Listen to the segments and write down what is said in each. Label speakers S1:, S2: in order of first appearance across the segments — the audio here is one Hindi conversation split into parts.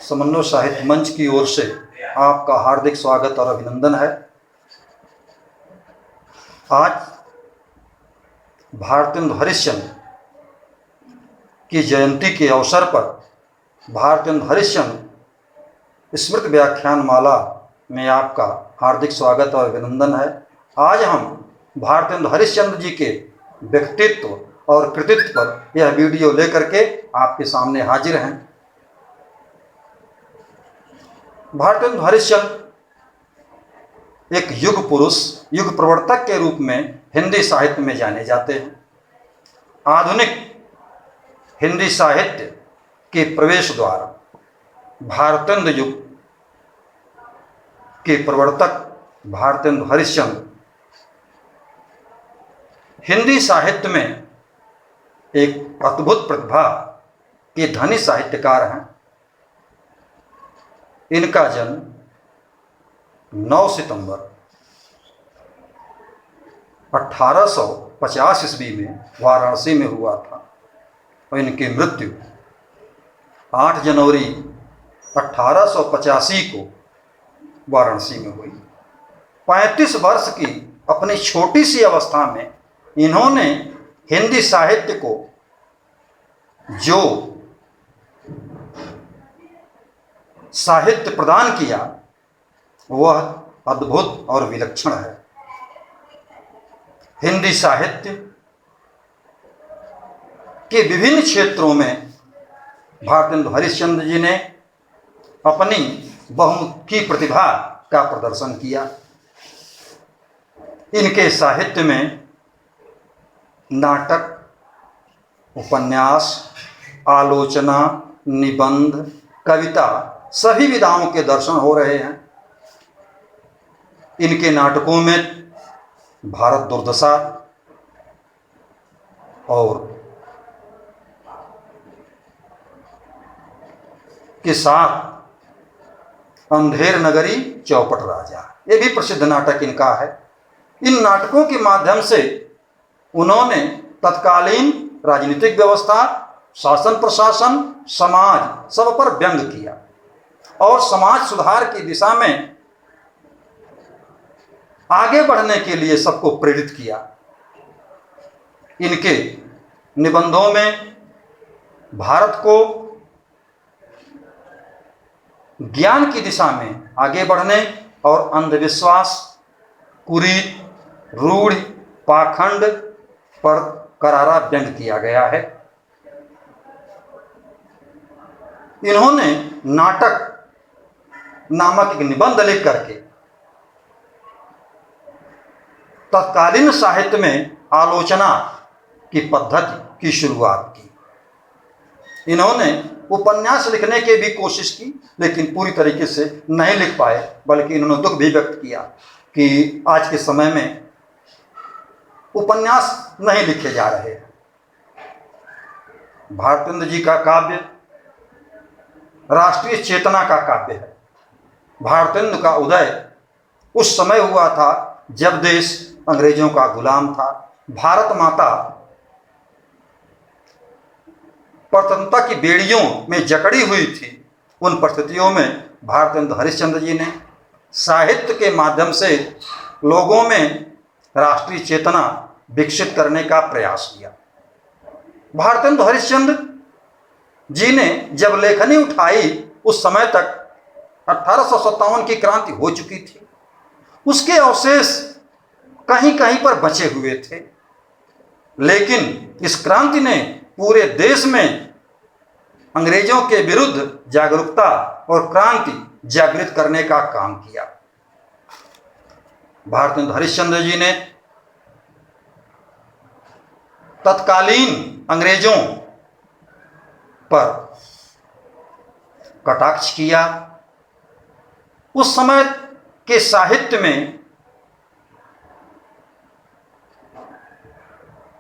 S1: समन्वय साहित्य मंच की ओर से आपका हार्दिक स्वागत और अभिनंदन है। आज भारतेंदु हरिश्चंद्र की जयंती के अवसर पर भारतेंदु हरिश्चंद्र स्मृति व्याख्यान माला में आपका हार्दिक स्वागत और अभिनंदन है। आज हम भारतेंदु हरिश्चंद्र जी के व्यक्तित्व और कृतित्व पर यह वीडियो लेकर के आपके सामने हाजिर हैं। भारतेंदु हरिश्चंद्र एक युग पुरुष, युग प्रवर्तक के रूप में हिंदी साहित्य में जाने जाते हैं। आधुनिक हिंदी साहित्य के प्रवेश द्वार, भारतेंदु युग के प्रवर्तक भारतेंदु हरिश्चंद्र हिंदी साहित्य में एक अद्भुत प्रतिभा के धनी साहित्यकार हैं। इनका जन्म 9 सितंबर 1850 ईस्वी में वाराणसी में हुआ था और इनकी मृत्यु 8 जनवरी 1885 को वाराणसी में हुई। 35 वर्ष की अपनी छोटी सी अवस्था में इन्होंने हिंदी साहित्य को जो साहित्य प्रदान किया वह अद्भुत और विलक्षण है। हिंदी साहित्य के विभिन्न क्षेत्रों में भारतेंदु हरिश्चंद्र जी ने अपनी बहुमुखी प्रतिभा का प्रदर्शन किया। इनके साहित्य में नाटक, उपन्यास, आलोचना, निबंध, कविता सभी विधाओं के दर्शन हो रहे हैं। इनके नाटकों में भारत दुर्दशा और के साथ अंधेर नगरी, चौपट राजा, ये भी प्रसिद्ध नाटक इनका है। इन नाटकों के माध्यम से उन्होंने तत्कालीन राजनीतिक व्यवस्था, शासन प्रशासन, समाज सब पर व्यंग किया और समाज सुधार की दिशा में आगे बढ़ने के लिए सबको प्रेरित किया। इनके निबंधों में भारत को ज्ञान की दिशा में आगे बढ़ने और अंधविश्वास, कुरीत, रूढ़, पाखंड पर करारा व्यंग किया गया है। इन्होंने नाटक नामक एक निबंध लिख करके तत्कालीन साहित्य में आलोचना की पद्धति की शुरुआत की। इन्होंने उपन्यास लिखने की भी कोशिश की लेकिन पूरी तरीके से नहीं लिख पाए, बल्कि इन्होंने दुख भी व्यक्त किया कि आज के समय में उपन्यास नहीं लिखे जा रहे हैं। भारतेंदु जी का काव्य राष्ट्रीय चेतना का काव्य है। भारतेंदु का उदय उस समय हुआ था जब देश अंग्रेजों का गुलाम था। भारत माता परतंत्रता की बेड़ियों में जकड़ी हुई थी। उन परिस्थितियों में भारतेंदु हरिश्चंद्र जी ने साहित्य के माध्यम से लोगों में राष्ट्रीय चेतना विकसित करने का प्रयास किया। भारतेंदु हरिश्चंद्र जी ने जब लेखनी उठाई उस समय तक 1857 की क्रांति हो चुकी थी। उसके अवशेष कहीं कहीं पर बचे हुए थे, लेकिन इस क्रांति ने पूरे देश में अंग्रेजों के विरुद्ध जागरूकता और क्रांति जागृत करने का काम किया। भारतेंदु हरिश्चंद्र जी ने तत्कालीन अंग्रेजों पर कटाक्ष किया। उस समय के साहित्य में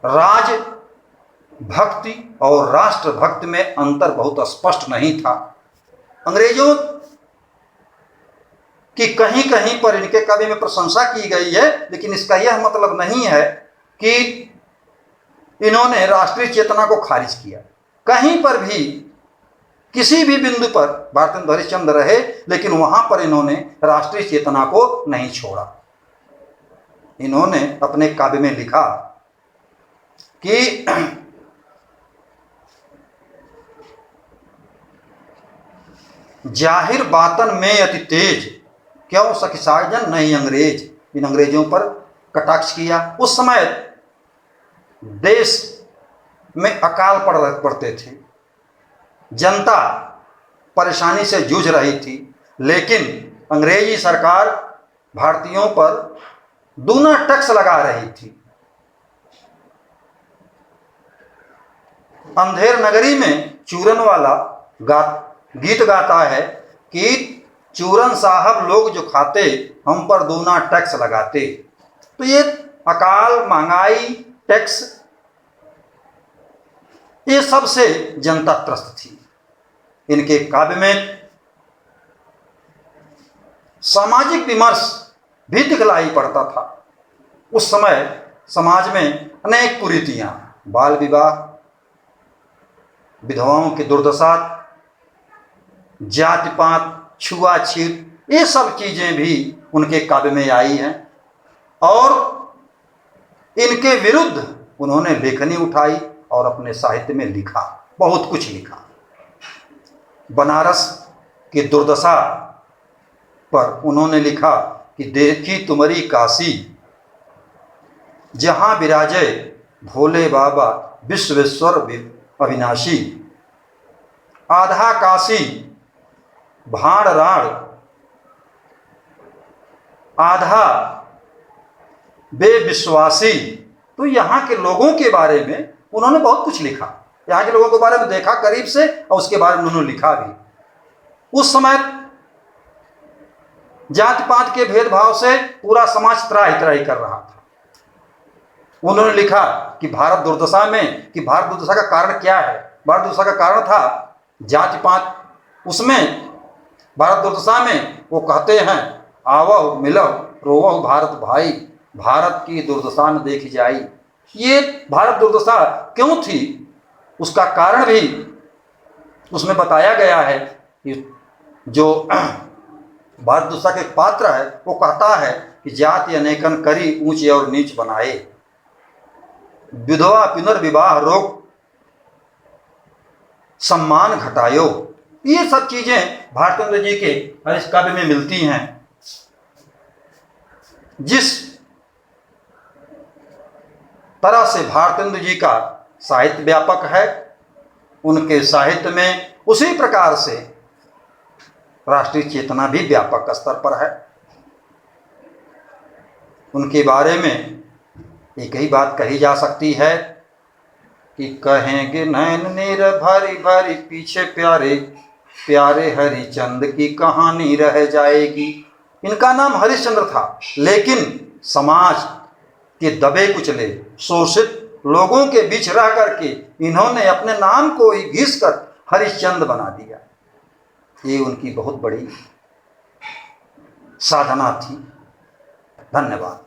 S1: राज भक्ति और राष्ट्र भक्ति में अंतर बहुत स्पष्ट नहीं था। अंग्रेजों की कहीं कहीं पर इनके काव्य में प्रशंसा की गई है, लेकिन इसका यह मतलब नहीं है कि इन्होंने राष्ट्रीय चेतना को खारिज किया। कहीं पर भी किसी भी बिंदु पर भारतेंदु हरिश्चंद्र रहे, लेकिन वहां पर इन्होंने राष्ट्रीय चेतना को नहीं छोड़ा। इन्होंने अपने काव्य में लिखा कि जाहिर बातन में अति तेज, क्यों सखी साजन नहीं अंग्रेज। इन अंग्रेजों पर कटाक्ष किया। उस समय देश में अकाल पड़ते थे, जनता परेशानी से जूझ रही थी, लेकिन अंग्रेजी सरकार भारतीयों पर दूना टैक्स लगा रही थी। अंधेर नगरी में चूरन वाला गीत गाता है कि चूरन साहब लोग जो खाते, हम पर दूना टैक्स लगाते। तो ये अकाल, महंगाई, टैक्स, ये सब से जनता त्रस्त थी। इनके काव्य में सामाजिक विमर्श भी दिखलाई पड़ता था। उस समय समाज में अनेक कुरीतियां, बाल विवाह, विधवाओं की दुर्दशा, जाति पात, छुआछूत, ये सब चीजें भी उनके काव्य में आई हैं और इनके विरुद्ध उन्होंने लेखनी उठाई और अपने साहित्य में लिखा, बहुत कुछ लिखा। बनारस की दुर्दशा पर उन्होंने लिखा कि देखी तुम्हारी काशी, जहां विराजे भोले बाबा विश्वेश्वर अविनाशी। आधा काशी भाड़ राड़, आधा बेविश्वासी। तो यहाँ के लोगों के बारे में उन्होंने बहुत कुछ लिखा। यहाँ के लोगों के बारे में देखा करीब से और उसके बारे में उन्होंने लिखा भी। उस समय जाति पात के भेदभाव से पूरा समाज त्राही त्राही कर रहा था। उन्होंने लिखा कि भारत दुर्दशा में, कि भारत दुर्दशा का कारण क्या है। भारत दुर्दशा का कारण था जाति पात। उसमें भारत दुर्दशा में वो कहते हैं, आवो मिलो रोवो भारत भाई, भारत की दुर्दशा न देखी जाई। ये भारत दुर्दशा क्यों थी, उसका कारण भी उसमें बताया गया है कि जो भारत दुर्दशा के पात्र है वो कहता है कि जाति अनेकन करी ऊंचे और नीच बनाए, विधवा पुनर्विवाह रोग सम्मान घटायो। ये सब चीजें भारतेंदु जी के हरीश काव्य में मिलती हैं। जिस तरह से भारतेंदु जी का साहित्य व्यापक है, उनके साहित्य में उसी प्रकार से राष्ट्रीय चेतना भी व्यापक स्तर पर है। उनके बारे में एक ही बात कही जा सकती है कि कहेंगे नैन नीर भरी भरी पीछे प्यारे प्यारे हरिचंद की कहानी रह जाएगी। इनका नाम हरिश्चंद्र था, लेकिन समाज के दबे कुचले शोषित लोगों के बीच रह करके इन्होंने अपने नाम को ही घिस कर हरिश्चंद्र बना दिया। ये उनकी बहुत बड़ी साधना थी। धन्यवाद।